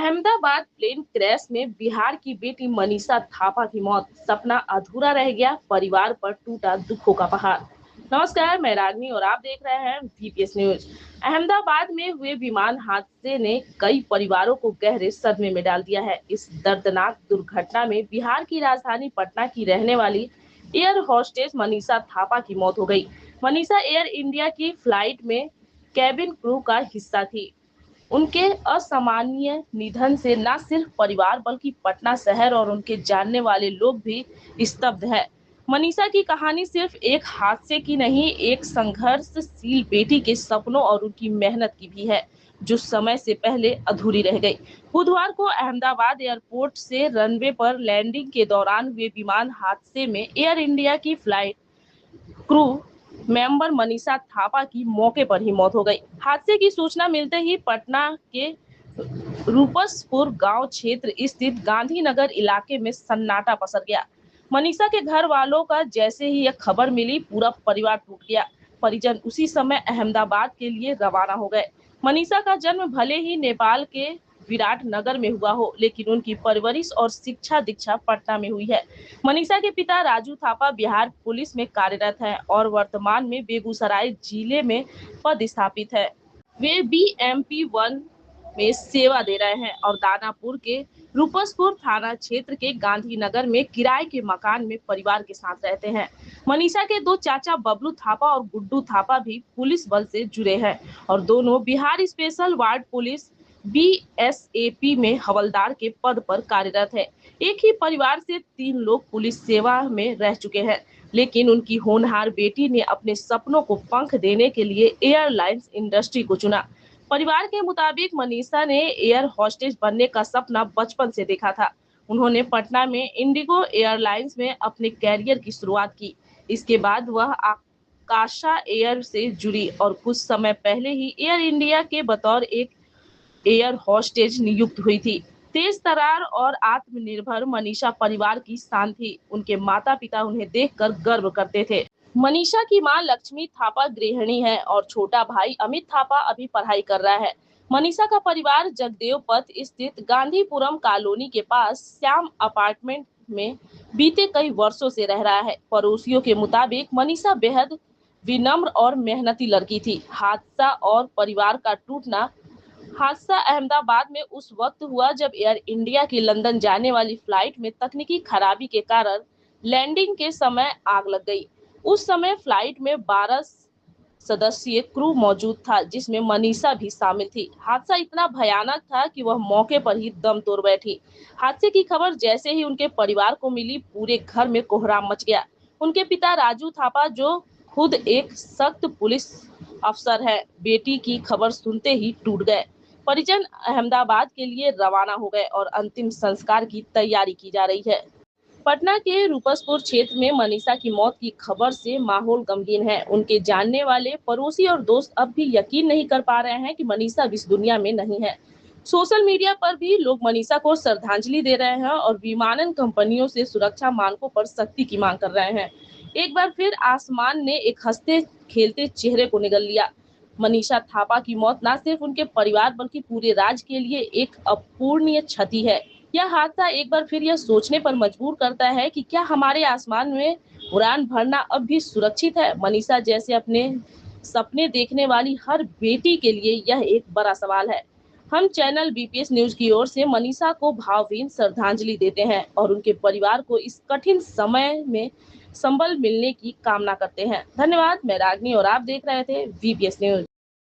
Ahmedabad plane crash में बिहार की बेटी मनीषा थापा की मौत, सपना अधूरा रह गया, परिवार पर टूटा दुखों का पहाड़। नमस्कार, मैं रागनी और आप देख रहे हैं वीपीएस न्यूज। अहमदाबाद में हुए विमान हादसे ने कई परिवारों को गहरे सदमे में डाल दिया है। इस दर्दनाक दुर्घटना में बिहार की राजधानी पटना की रहने वाली एयर होस्टेस मनीषा थापा की मौत हो गई। मनीषा एयर इंडिया की फ्लाइट में कैबिन क्रू का हिस्सा थी। उनके असामान्य निधन से न सिर्फ परिवार बल्कि पटना शहर और उनके जानने वाले लोग भी स्तब्ध है। मनीषा की कहानी सिर्फ एक हादसे की नहीं, एक संघर्षशील बेटी के सपनों और उनकी मेहनत की भी है, जो समय से पहले अधूरी रह गई। बुधवार को अहमदाबाद एयरपोर्ट से रनवे पर लैंडिंग के दौरान हुए विमान हादसे में एयर इंडिया की flight crew member Manisha Thapa की मौके पर ही मौत हो गई। हादसे की सूचना मिलते ही पटना के रूपसपुर गांव क्षेत्र स्थित गांधीनगर इलाके में सन्नाटा पसर गया। मनीषा के घर वालों का जैसे ही यह खबर मिली, पूरा परिवार टूट गया। परिजन उसी समय अहमदाबाद के लिए रवाना हो गए। मनीषा का जन्म भले ही नेपाल के विराट नगर में हुआ हो, लेकिन उनकी परवरिश और शिक्षा दीक्षा पटना में हुई है। मनीषा के पिता राजू थापा बिहार पुलिस में कार्यरत हैं और वर्तमान में बेगूसराय जिले में पदस्थापित है। वे BMP-1 में सेवा दे रहे हैं और दानापुर के रूपसपुर थाना क्षेत्र के गांधीनगर में किराए के मकान में परिवार के साथ रहते हैं। मनीषा के दो चाचा बबलू थापा और गुड्डू थापा भी पुलिस बल से जुड़े हैं और दोनों Bihar special ward police BSAP में हवलदार के पद पर कार्यरत है। एक ही परिवार से 3 लोग पुलिस सेवा में रह चुके हैं, लेकिन उनकी होनहार बेटी ने अपने सपनों को पंख देने के लिए एयरलाइंस इंडस्ट्री को चुना। परिवार के मुताबिक मनीषा ने एयर होस्टेस बनने का सपना बचपन से देखा था। उन्होंने पटना में इंडिगो एयरलाइंस में अपने कैरियर की शुरुआत की। इसके बाद वह आकाशा एयर से जुड़ी और कुछ समय पहले ही एयर इंडिया के बतौर एक एयर होस्टेज नियुक्त हुई थी। तेज तर्रार और आत्मनिर्भर मनीषा परिवार की शान थी। उनके माता पिता उन्हें देखकर गर्व करते थे। मनीषा की मां लक्ष्मी थापा गृहिणी है और छोटा भाई अमित थापा अभी पढ़ाई कर रहा है। मनीषा का परिवार जगदेव पथ स्थित गांधीपुरम कॉलोनी के पास श्याम अपार्टमेंट में बीते कई वर्षों से रह रहा है। पड़ोसियों के मुताबिक मनीषा बेहद विनम्र और मेहनती लड़की थी। हादसा अहमदाबाद में उस वक्त हुआ जब एयर इंडिया की लंदन जाने वाली फ्लाइट में तकनीकी खराबी के कारण लैंडिंग के समय आग लग गई। उस समय फ्लाइट में 12 सदस्यीय क्रू मौजूद था, जिसमें मनीषा भी शामिल थी। हादसा इतना भयानक था कि वह मौके पर ही दम तोड़ बैठी। हादसे की खबर जैसे ही उनके परिवार को मिली, पूरे घर में कोहराम मच गया। उनके पिता राजू थापा, जो खुद एक सख्त पुलिस अफसर है, बेटी की खबर सुनते ही टूट गए। परिजन अहमदाबाद के लिए रवाना हो गए और अंतिम संस्कार की तैयारी की जा रही है। पटना के रूपसपुर क्षेत्र में मनीषा की मौत की खबर से माहौल गमगीन है। उनके जानने वाले, पड़ोसी और दोस्त अब भी यकीन नहीं कर पा रहे हैं कि मनीषा इस दुनिया में नहीं है। सोशल मीडिया पर भी लोग मनीषा को श्रद्धांजलि दे रहे हैं और विमानन कंपनियों से सुरक्षा मानकों पर सख्ती की मांग कर रहे हैं। एक बार फिर आसमान ने एक हंसते खेलते चेहरे को निगल लिया। मनीषा थापा की मौत न सिर्फ उनके परिवार बल्कि पूरे राज्य के लिए एक अपूरणीय क्षति है। यह हादसा एक बार फिर यह सोचने पर मजबूर करता है कि क्या हमारे आसमान में उड़ान भरना अब भी सुरक्षित है। मनीषा जैसे अपने सपने देखने वाली हर बेटी के लिए यह एक बड़ा सवाल है। हम चैनल बीपीएस न्यूज की ओर से मनीषा को भावभीनी श्रद्धांजलि देते हैं और उनके परिवार को इस कठिन समय में संबल मिलने की कामना करते हैं। धन्यवाद। मैं रागनी और आप देख रहे थे वीपीएस न्यूज।